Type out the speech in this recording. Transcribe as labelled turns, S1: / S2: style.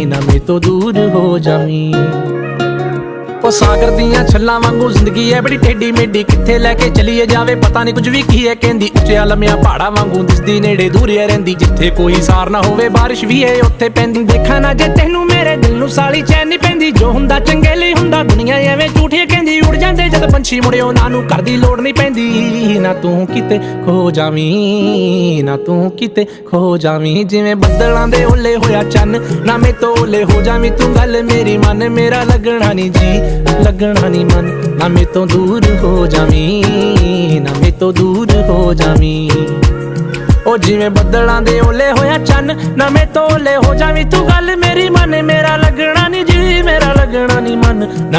S1: ना मेरे तो दूर हो जावी। ओ सागर दियां छल्लां वांगू जिंदगी है बड़ी टेढ़ी मेढ़ी, कित्थे लैके चलीए जावे पता नहीं कुछ भी की है कहंदी। उच्चिया लम्मिया पहाड़ा वांगू दिसदी नेड़े दूर है रहिंदी, जिथे कोई सार ना होवे बारिश भी है उत्थे पैंदी। देखा ना जे तैनू मेरे दिल नू साली चैन नहीं पैंदी, जो हुंदा चंगे लई हुंदा दुनिया एवें झूठी कहंदी। उड़ जांदे जद पंछी मुड़े उन्हां नू घर दी लोड़ नहीं पैंदी। ना तू किते खो जावीं, ना तू किते खो जावीं, जिवें बदलां दे ओले होया चन्न, ना मैं तो ओले हो जावीं। तू गल मेरी मन, मेरा लगना नहीं जी लगना नहीं मन, ना मैं तो दूर हो जावीं, ना मैं तो दूर हो जावीं। ओ जिवें बदलां दे ओले होया चन्न, ना मैं तो ओले हो जावीं। तू गल मेरी मन, मेरा लगना नहीं जी मेरा लगना नहीं मन, ना